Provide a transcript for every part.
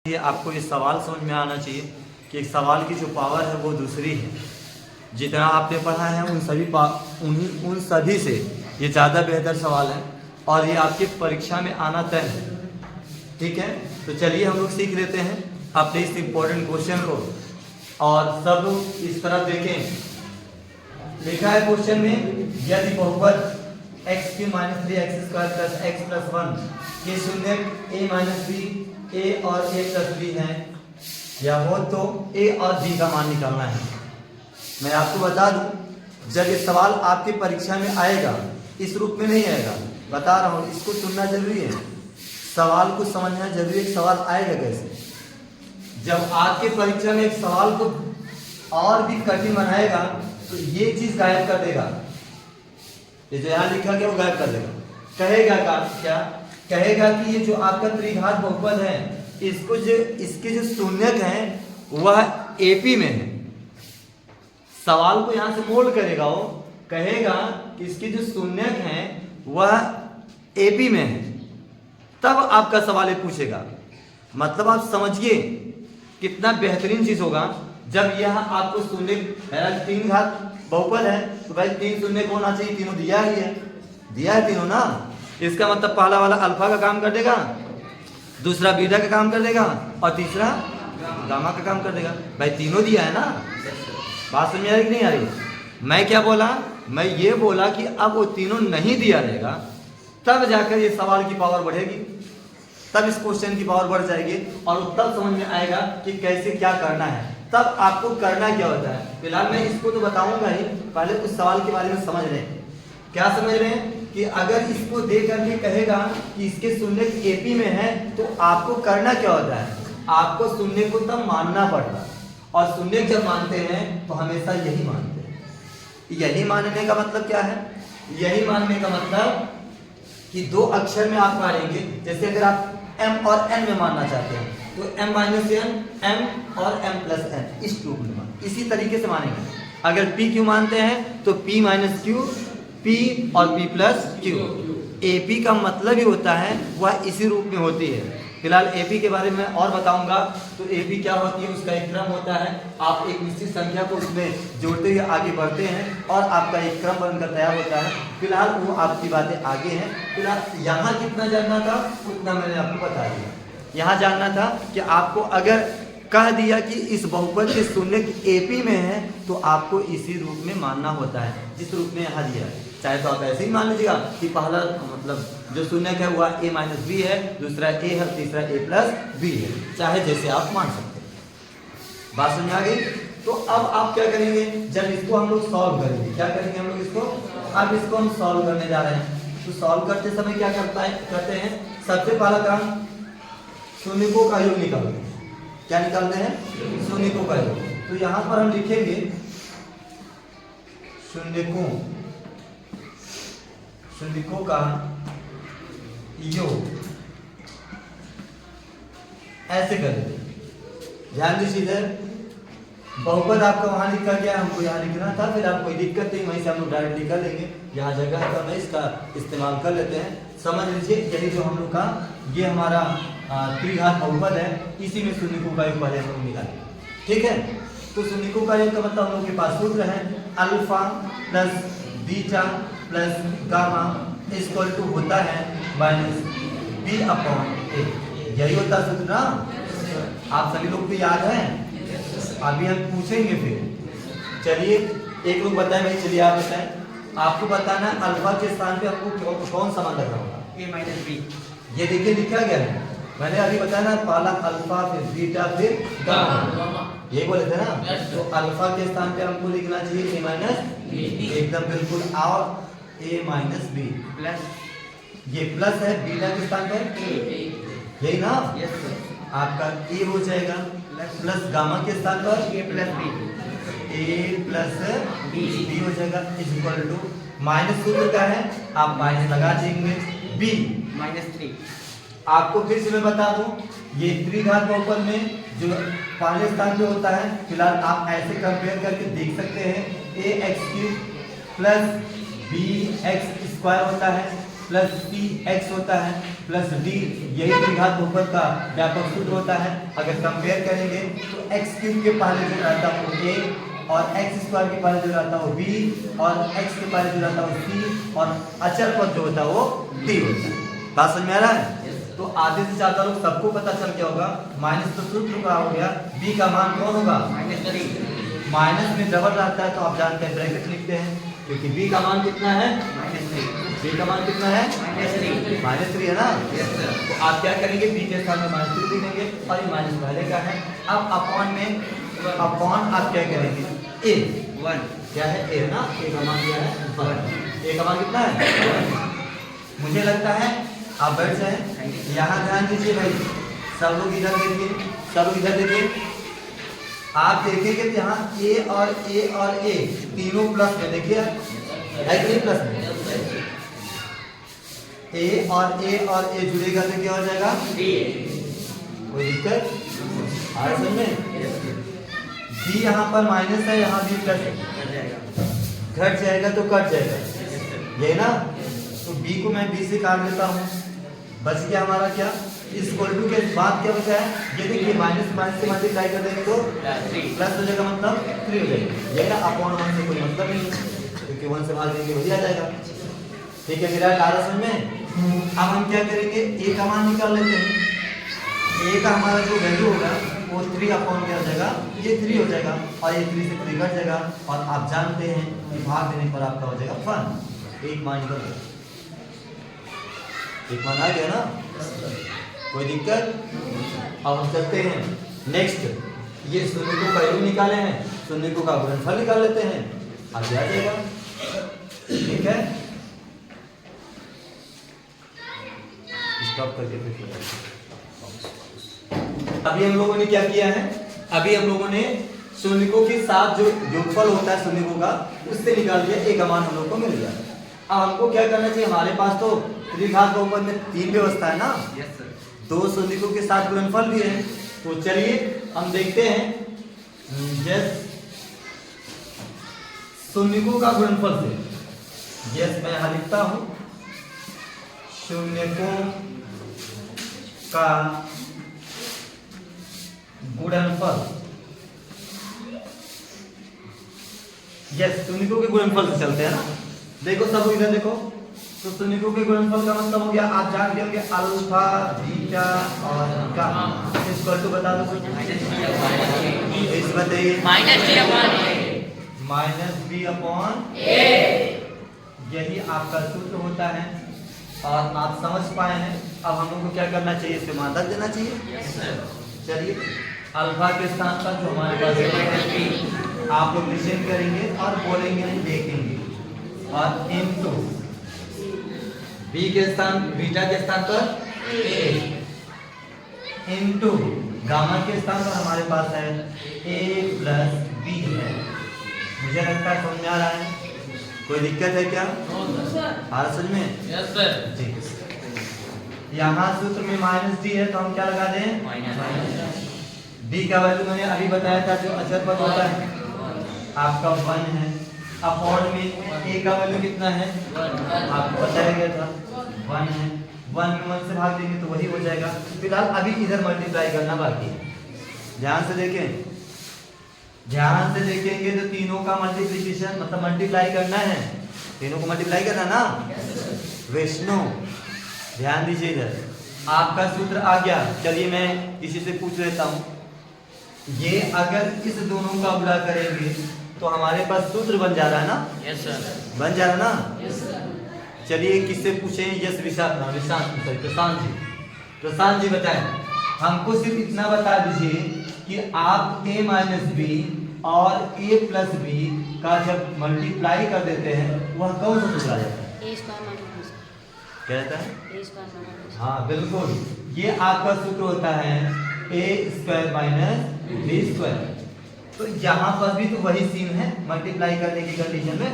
ये आपको ये सवाल समझ में आना चाहिए कि एक सवाल की जो पावर है वो दूसरी है। जितना आपने पढ़ा है उन सभी से ये ज़्यादा बेहतर सवाल है और ये आपकी परीक्षा में आना तय है। ठीक है, तो चलिए हम लोग सीख लेते हैं अपने इस इम्पोर्टेंट क्वेश्चन को और सब लोग इस तरफ देखें। लिखा है क्वेश्चन में, यदि बहुपद x³ - 3x² + x+1 के शून्य a - b a और a+b है या हो तो a और b का मान निकालना है। मैं आपको बता दूं, जब ये सवाल आपकी परीक्षा में आएगा इस रूप में नहीं आएगा, बता रहा हूँ, इसको सुनना जरूरी है, सवाल को समझना जरूरी है। सवाल आएगा कैसे? जब आपके परीक्षा में एक सवाल को और भी कठिन बनाएगा तो ये चीज गायब कर देगा, ये जो यहाँ लिखा गया वो गायब कर देगा। कहेगा क्या कहेगा कि ये जो आपका त्रिघात बहुपद है इसके जो शून्यक हैं वह एपी में है। सवाल को यहां से मोल्ड करेगा, वो कहेगा कि इसके जो शून्यक हैं वह एपी में है, तब आपका सवाल ये पूछेगा। मतलब आप समझिए कितना बेहतरीन चीज होगा जब यह आपको शून्य तीन घात बहुपद है तो भाई तीन शून्य को होना चाहिए, तीनों दिया है तीनों ना। इसका मतलब पहला वाला अल्फा का काम कर देगा, दूसरा बीटा का काम कर देगा और तीसरा गामा का काम कर देगा। भाई तीनों दिया है ना। बात समझ में आ रही कि नहीं आ रही? मैं क्या बोला? मैं ये बोला कि अब वो तीनों नहीं दिया रहेगा तब जाकर ये सवाल की पावर बढ़ेगी, तब इस क्वेश्चन की पावर बढ़ जाएगी और तब समझ में आएगा कि कैसे क्या करना है, तब आपको करना क्या होता है। फिलहाल मैं इसको तो बताऊंगा ही, पहले उस सवाल के बारे में समझ रहे हैं। क्या समझ रहे हैं कि अगर इसको दे करके कहेगा कि इसके शून्य एपी में है तो आपको करना क्या होता है, आपको शून्य को तब मानना पड़ता है। और शून्य जब मानते हैं तो हमेशा यही मानते हैं। यही मानने का मतलब क्या है? यही मानने का मतलब कि दो अक्षर में आप मानेंगे। जैसे अगर आप m और n में मानना चाहते हैं तो m - n m और m+n इस रूप में इसी तरीके से मानेंगे। अगर p q मानते हैं तो p - q, p और p+q। AP का मतलब ही होता है वह इसी रूप में होती है। फिलहाल AP के बारे में और बताऊंगा। तो AP क्या होती है, उसका एक क्रम होता है। आप एक निश्चित संख्या को उसमें जोड़ते हुए आगे बढ़ते हैं और आपका एक क्रम बनकर तैयार होता है। फिलहाल वो आपकी बातें आगे हैं। फिलहाल यहाँ कितना जानना था उतना मैंने आपको बता दिया। यहाँ जानना था कि आपको अगर कह दिया कि इस बहुपद के शून्य एपी में है तो आपको इसी रूप में मानना होता है, जिस रूप में यहाँ दिया है। चाहे तो आप ऐसे ही मान लीजिएगा कि पहला मतलब जो शून्यक है वह a - b है, दूसरा a है, तीसरा a+b है, चाहे जैसे आप मान सकते हैं। बात समझ आ गई? तो अब आप क्या करेंगे, जब इसको हम लोग सॉल्व करेंगे, क्या करेंगे हम लोग इसको, अब इसको हम सॉल्व करने जा रहे हैं। तो सॉल्व करते समय क्या करते हैं, सबसे पहला काम शून्यकों का योग निकालते हैं। क्या निकालते हैं? शून्यकों का योग। तो यहाँ पर हम लिखेंगे शून्यकों का योग, ऐसे करेंगे। ध्यान दीजिए, बहुपद आपका वहां लिखा गया, हमको यहाँ लिखना था, फिर आपको कोई दिक्कत नहीं, वहीं से हम लोग डायरेक्ट कर लेंगे। यहाँ जगह का मैं इसका इस्तेमाल कर लेते हैं। समझ लीजिए, यही जो हम लोग का ये हमारा त्रिघात बहुपद है, इसी में शून्यकों का योग पहले हम लोग निकालेंगे। ठीक है, तो शून्यकों का योग का मतलब हम लोग के पास सूत्र है alpha plus beta plus gamma equal to होता है -b/a। यही होता है सूत्र ना। आप सभी लोग को याद है? अभी हम पूछेंगे फिर। चलिए एक लोग बताएं भाई, चलिए आप बताएं। आपको बताना है अल्फा के स्थान पे आपको कौन सा मान रखना होगा? a - b। ये देखिए लिखा गया है, मैंने अभी बताया ना, पहला अल्फा फिर बीटा फिर गामा, ये बोले थे ना। तो अल्फा के स्थान पे हमको लिखना चाहिए a-b, एकदम बिल्कुल। और a-b प्लस, ये प्लस है, बीटा के स्थान पे यही ना, आपका a हो जाएगा प्लस गामा के स्थान पर a+b हो जाएगा इक्वल टू माइनस सूत्र का है, आप माइनस लगा देंगे b -3। आपको फिर से मैं बता दूं, ये त्रिघात बहुपद में जो पहले स्थान पे होता है, फिलहाल आप ऐसे कंपेयर करके देख सकते हैं, ax³ + bx² होता है प्लस सी एक्स होता है प्लस डी, यही द्विघात बहुपद का व्यापक सूत्र होता है। अगर कंपेयर करेंगे तो एक्स क्यूब के पहले जो रहता है वो ए, और एक्स स्क्वायर के पहले जो रहता है वो बी, और एक्स के पहले जो रहता है वो सी, और अचर पद जो होता है वो डी होता है। बात समझ में आ रहा है? तो आधे से ज्यादा लोग सबको पता चल गया होगा माइनस तो सूत्र का हो गया, बी का मान कौन होगा -3। माइनस में डबल रहता है तो आप जानते हैं ब्रैकेट लिखते हैं, क्योंकि बी का मान कितना है -3। बी का मान कितना है -3 है ना। तो आप क्या करेंगे, बी के स्थान में -3 लिखेंगे और ये माइनस पहले का है। अब अपॉन में अपॉन आप क्या करेंगे, ए 1 क्या है ए ना, ए का मान क्या है 1। ए का मान कितना है 1। मुझे लगता है आप बैठ जाए, यहाँ ध्यान दीजिए भाई, सब लोग इधर देखिए, सब लोग इधर देखिए। आप देखेंगे कि यहाँ ए और ए तीनों प्लस में, देखिए है कि नहीं प्लस में, ए और ए जुड़ेगा तो क्या हो जाएगा कोई दिक्कत आ रहा समझ में। बी यहाँ पर माइनस है, यहाँ भी प्लस है, घट जाएगा तो कट जाएगा, यही ना। तो बी को मैं बी से काट देता हूँ, बच गया हमारा क्या, इक्वल टू के बाद क्या बचा है, ये देखिए माइनस माइनस से मल्टीप्लाई कर देंगे तो प्लस हो जाएगा, मतलब 3 हो जाएगा। ये ना अपॉन 1 से कोई मतलब नहीं है, क्योंकि 1 से भाग देंगे वही आ जाएगा। ठीक है, मेरा कारण समझ में। अब हम क्या करेंगे, ए का मान निकाल लेते हैं। ए का हमारा जो वैल्यू होगा वो 3 अपॉन क्या हो जाएगा, ये 3 हो जाएगा, और ये 3 से 3 घट जाएगा, और आप जानते हैं कि भाग देने पर आपका हो जाएगा 1। एक मान निकल गया, एक मान आ गया ना, कोई दिक्कत। अब हम चलते हैं नेक्स्ट, ये शून्य को पहले निकाले हैं, शून्य को का गुणनफल निकाल लेते हैं, आगे आ जाएगा। ठीक है, स्टॉप करके फिर अभी हम लोगों ने क्या किया है, अभी हम लोगों ने शून्यकों के साथ जो योगफल होता है शून्यकों का, उससे निकाल दिया, एक का मान हम लोग को मिल गया। अब हमको क्या करना चाहिए, हमारे पास तो त्रिघात बहुपद में 3 व्यवस्था है ना, 2 शून्यकों के साथ गुणनफल भी है। तो चलिए हम देखते हैं, यस शून्यकों का गुणनफल से, यस मैं यहाँ लिखता हूँ शून्यकों का गुणनफल, यस शून्यकों के गुणनफल से चलते हैं ना। देखो सब इधर देखो, तो शून्यकों के गुणनफल का मतलब हो गया, आप जान गए होंगे अल्फा बीटा और गामा, इसको तो बता दो इस बताइए -b/a, यही आपका सूत्र होता है, और आप समझ पाए हैं। अब हम लोग को क्या करना चाहिए, इससे मान रख देना चाहिए। चलिए अल्फा के स्थान पर जो हमारे पास है आप लोग लिसन करेंगे और बोलेंगे नहीं, देखेंगे, और इनटू बी के स्थान, बीटा के स्थान पर ए, इनटू गामा के स्थान पर हमारे पास है a प्लस बी है। मुझे लगता है समझ में आ रहा है, कोई दिक्कत है क्या? हाँ समझ में, यस सर। ठीक है, यहाँ सूत्र में -d है तो हम क्या लगा दें, d का वैल्यू मैंने अभी बताया था, जो अचर पद होता है आपका 1 है। अपॉन में a का वैल्यू कितना है आपको बताया गया था 1 है, 1 में 1 से भाग देंगे तो वही हो जाएगा। फिलहाल अभी इधर मल्टीप्लाई करना बाकी है, ध्यान से देखें, ध्यान से देखेंगे तो तीनों का मल्टीप्लिकेशन मतलब मल्टीप्लाई करना है, तीनों को मल्टीप्लाई करना ना वैष्णो। ध्यान दीजिए इधर, आपका सूत्र आ गया। चलिए मैं किसी से पूछ लेता हूँ, ये अगर इस दोनों का गुणा करेंगे तो हमारे पास सूत्र बन जा रहा है ना, यस सर, बन जा रहा है ना, यस सर। चलिए किससे पूछें, यस प्रशांत जी, प्रशांत जी बताएं, हमको सिर्फ इतना बता दीजिए कि आप a माइनस बी और a प्लस बी का जब मल्टीप्लाई कर देते हैं वह कौन सा सूत्र आ जाता है, क्या रहता है? हाँ बिल्कुल, ये आपका सूत्र होता है a² माइनस b²। तो यहाँ पर भी तो वही सीन है, मल्टीप्लाई करने की कंडीशन में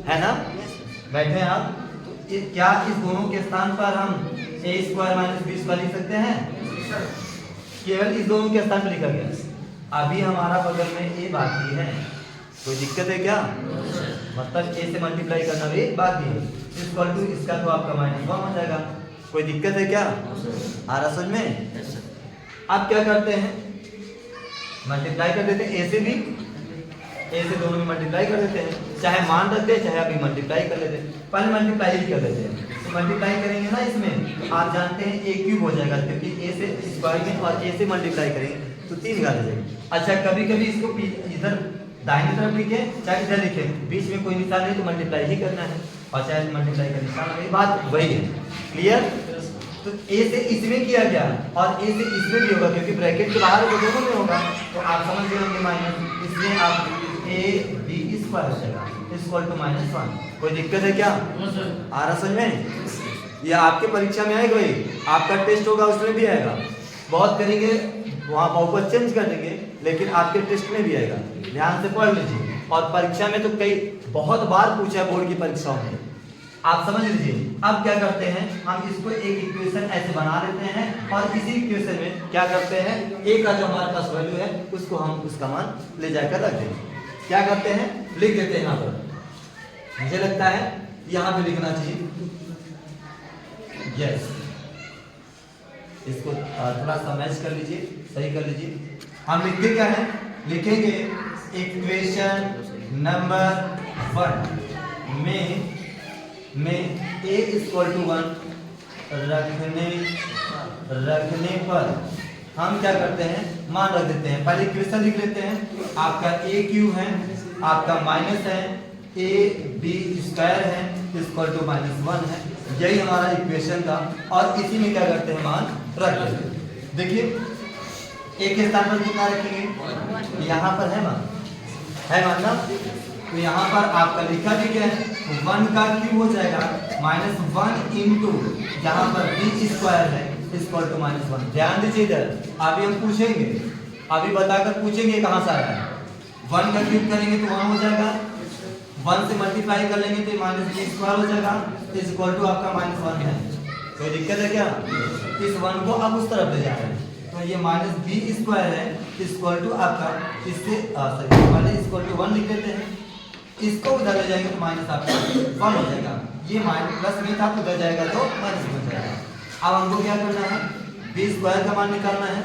है ना, बैठे आप। तो क्या इस दोनों के स्थान पर हम a² माइनस b² लिख सकते हैं? केवल इस दोनों के स्थान पर लिखा गया। अभी हमारा बगल में a बाकी है, कोई दिक्कत है क्या? मतलब a से मल्टीप्लाई करना भी बाकी है। इक्वल टू इसका तो आपका -1 हो जाएगा। कोई दिक्कत है क्या? आ रहा समझ में? अब क्या करते हैं, मल्टीप्लाई कर देते हैं, ए से भी, ए से दोनों में मल्टीप्लाई कर देते हैं, चाहे मान रखते हैं चाहे अभी मल्टीप्लाई कर लेते हैं। पहले मल्टीप्लाई ही कर लेते हैं, तो मल्टीप्लाई करेंगे ना इसमें, आप जानते हैं ए क्यूब हो जाएगा, क्योंकि ए से स्क्वायर में और ए से मल्टीप्लाई करेंगे तो 3 घात आ जाएगी। अच्छा, कभी कभी इसको इधर दाहिनी तरफ लिखे चाहे इधर लिखे, बीच में कोई निशान नहीं तो मल्टीप्लाई ही करना है, और चाहे मल्टीप्लाई का निशान है, बात वही है। क्लियर? तो ए से इसमें किया गया और ए से इसमें भी होगा, क्योंकि ब्रैकेट के बाहर वो दोनों में होगा, तो आप समझ गए होंगे माइनस, इसलिए आप ए बी स्क्वायर हो जाएगा इक्वल टू -1। कोई दिक्कत है क्या? आ रहा समझ में? ये आपके परीक्षा में आएगा, ही आपका टेस्ट होगा उसमें भी आएगा, बहुत करेंगे वहाँ बहुपद चेंज कर देंगे, लेकिन आपके टेस्ट में भी आएगा, ध्यान से पढ़ लीजिए। और परीक्षा में तो कई बहुत बार पूछा है बोर्ड की परीक्षाओं में, आप समझ लीजिए। अब क्या करते हैं, हम इसको एक इक्वेशन ऐसे बना लेते हैं और इसी इक्वेशन में क्या करते हैं, ए का जो हमारे पास वैल्यू है उसको हम उसका मान ले जाकर रख देंगे। क्या करते हैं, लिख देते हैं यहाँ पर, मुझे लगता है यहाँ पे लिखना चाहिए, यस, इसको थोड़ा सा मैच कर लीजिए, सही कर लीजिए। हम लिखते क्या है, लिखेंगे इक्वेशन नंबर 1 में a इक्वल टू 1 रखने पर हम क्या करते हैं, मान रख देते हैं। पहले इक्वेशन लिख लेते हैं, आपका a क्यूब है, आपका माइनस है, a b स्क्वायर है इक्वल टू -1 है, यही हमारा इक्वेशन था। और इसी में क्या करते हैं, मान रख देते हैं। देखिए a के स्थान पर कितना रखेंगे, यहाँ पर है मान ना, तो यहाँ पर आपका लिखा भी क्या है, 1 का क्यूब हो जाएगा -1 इंटू यहाँ पर b स्क्वायर है इक्वल टू -1। ध्यान दीजिए इधर, अभी हम पूछेंगे, अभी बताकर पूछेंगे कहाँ से आया है। 1 का क्यूब करेंगे तो 1 हो जाएगा, 1 से मल्टीप्लाई कर लेंगे तो -b स्क्वायर हो जाएगा इक्वल टू आपका -1 है। कोई दिक्कत है क्या? इस 1 को आप उस तरफ ले जा रहे हैं, तो ये -b स्क्वायर है इक्वल टू आपका, इससे पहले इक्वल टू 1 लिख लेते हैं, इसको उधर ले जाएंगे तो माइनस आपका 1 हो जाएगा, ये माइनस प्लस में था तो उधर जाएगा तो माइनस हो जाएगा। अब हमको क्या करना है, b स्क्वायर का मान निकालना है,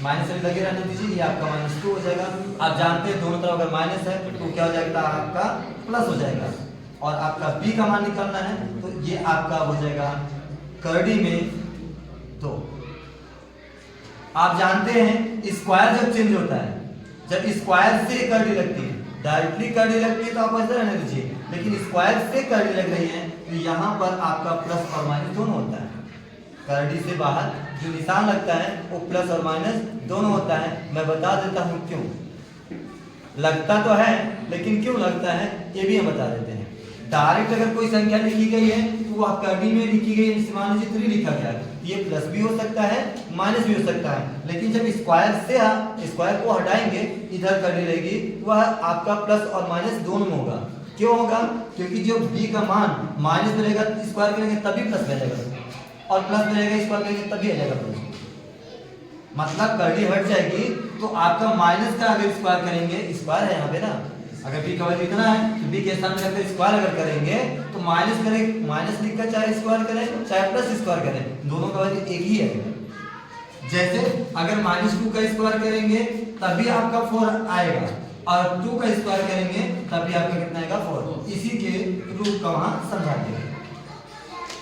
माइनस से लगे रहने दीजिए, ये आपका -2 हो जाएगा। आप जानते हैं दोनों तरफ अगर माइनस है तो क्या हो जाएगा, आपका प्लस हो जाएगा। और आपका b का मान निकालना है तो ये आपका हो जाएगा करड़ी में 2। आप जानते हैं स्क्वायर जब चेंज होता है, जब स्क्वायर से करड़ी लगती है, डायरेक्टली करड़ी लगती है तो आप ऐसे रहने दीजिए, लेकिन स्क्वायर से करड़ी लग रही है तो यहाँ पर आपका प्लस और माइनस दोनों होता है। करड़ी से बाहर जो निशान लगता है वो प्लस और माइनस दोनों होता है। मैं बता देता हूँ क्यों लगता तो है, लेकिन क्यों लगता है ये भी हम बता देते हैं। डायरेक्ट अगर कोई संख्या लिखी गई है तो वह करड़ी में लिखी गई है, मान लीजिए 3 लिखा गया है, ये प्लस भी हो सकता है माइनस भी हो सकता है, लेकिन जब स्क्वायर से स्क्वायर को हटाएंगे इधर करड़ी रहेगी, वह आपका प्लस और माइनस दोनों में होगा। क्यों होगा? क्योंकि जो b का मान माइनस में रहेगा स्क्वायर करेंगे तभी प्लस में जाएगा, और प्लस में रहेगा स्क्वायर करेंगे तभी आ जाएगा प्लस। मतलब करड़ी हट जाएगी तो आपका माइनस का अगर स्क्वायर करेंगे, स्क्वायर है यहाँ पे ना, अगर b का वैल्यू इतना है तो b के स्थान में रखकर स्क्वायर अगर करेंगे तो माइनस करें, माइनस लिखकर चाहे स्क्वायर करें चाहे प्लस स्क्वायर करें, दोनों का वैल्यू एक ही है। जैसे अगर -2 का स्क्वायर करेंगे तभी आपका 4 आएगा, और 2 का स्क्वायर करेंगे तभी आपका कितना आएगा 4। इसी के रूप का वहां समझा देंगे,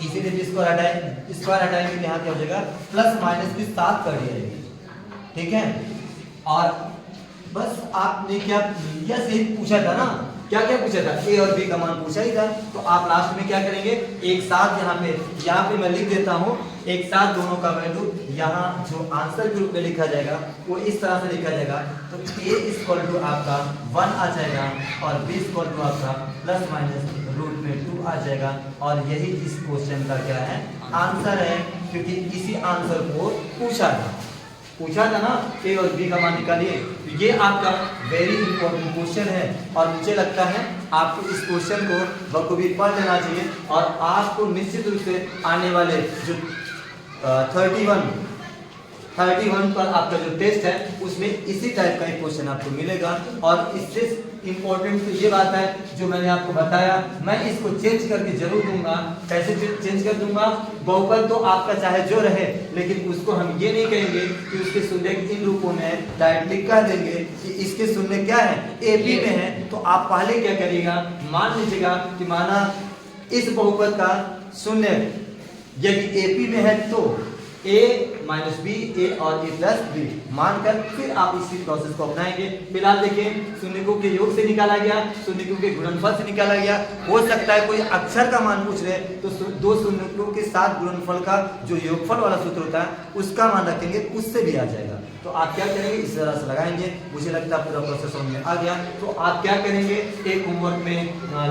इसीलिए स्क्वायर हटाएंगे यहाँ क्या हो जाएगा, प्लस माइनस की 7 कर दिया। ठीक है, और बस आपने क्या सही पूछा था ना, क्या क्या पूछा था, ए और बी का मान पूछा ही था, तो आप लास्ट में क्या करेंगे, एक साथ यहाँ पे मैं लिख देता हूँ, एक साथ दोनों का वैल्यू यहाँ जो आंसर के रूप में लिखा जाएगा वो इस तरह से लिखा जाएगा। तो a इक्वल टू आपका 1 आ जाएगा और b इक्वल टू आपका प्लस माइनस रूट में 2 आ जाएगा, और यही इस क्वेश्चन का क्या है, आंसर है, क्योंकि इसी आंसर को पूछा था ना, ए और बी का मान निकालिए। तो ये आपका वेरी इंपॉर्टेंट क्वेश्चन है, और मुझे लगता है आपको इस क्वेश्चन को बखूबी पढ़ लेना चाहिए, और आपको निश्चित रूप से आने वाले जो 31 पर आपका जो टेस्ट है उसमें इसी टाइप का एक क्वेश्चन आपको मिलेगा। और इससे इंपॉर्टेंट तो ये बात है जो मैंने आपको बताया, मैं इसको चेंज करके जरूर दूंगा। कैसे चेंज कर दूंगा? बहुपद तो आपका चाहे जो रहे, लेकिन उसको हम ये नहीं कहेंगे कि उसके शून्य इन रूपों में, डायरेक्टली कह देंगे कि इसके शून्य क्या है, एपी में है। तो आप पहले क्या करिएगा, मान लीजिएगा कि माना इस बहुपद का शून्य यदि एपी में है तो a माइनस बी, ए और ए प्लस बी मानकर फिर आप इसी प्रोसेस को अपनाएंगे। फिलहाल देखिए, शून्यकों के योग से निकाला गया, शून्यकों के गुणनफल से निकाला गया। हो सकता है कोई अक्षर का मान पूछ रहे तो दो शून्यकों के साथ गुणनफल का जो योगफल वाला सूत्र होता है उसका मान रखेंगे, उससे भी आ जाएगा। तो आप क्या करेंगे, इस तरह से लगाएंगे। मुझे लगता है पूरा प्रोसेस समझ में आ गया। तो आप क्या करेंगे, एक होमवर्क में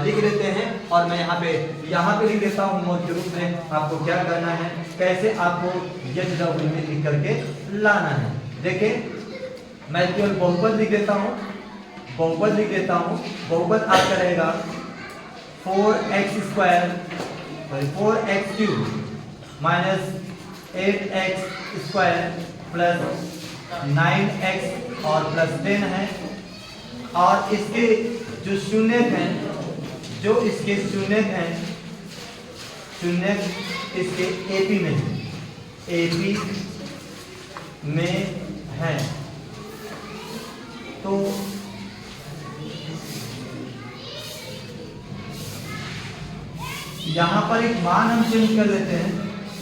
लिख लेते हैं और मैं यहाँ पे लिख देता हूँ होमवर्क के रूप में। आपको क्या करना है, कैसे आपको यजडब्ल्यू में लिख करके लाना है। देखिए, मैं केवल बहुपद लिख देता हूँ, बहुपद लिख देता हूँ। बहुपद आपका रहेगा 4x³ minus 8x² plus 9x और प्लस 10 है। और इसके जो शून्य हैं, जो इसके शून्य हैं, शून्य इसके एपी में है, एपी में है। तो यहाँ पर एक मान हम चेंज कर लेते हैं।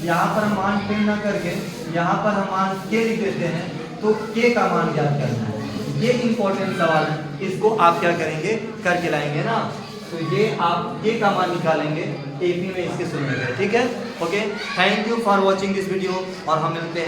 यहाँ पर हम मान चेंज ना करके यहाँ पर हम मान के लिख देते हैं। तो के का मान ज्ञात करना है, ये इंपॉर्टेंट सवाल है। इसको आप क्या करेंगे, करके लाएंगे ना। तो ये आप के का मान निकालेंगे एपी में इसके शून्य है। ठीक है, okay. Thank you for watching this video और हम मिलते हैं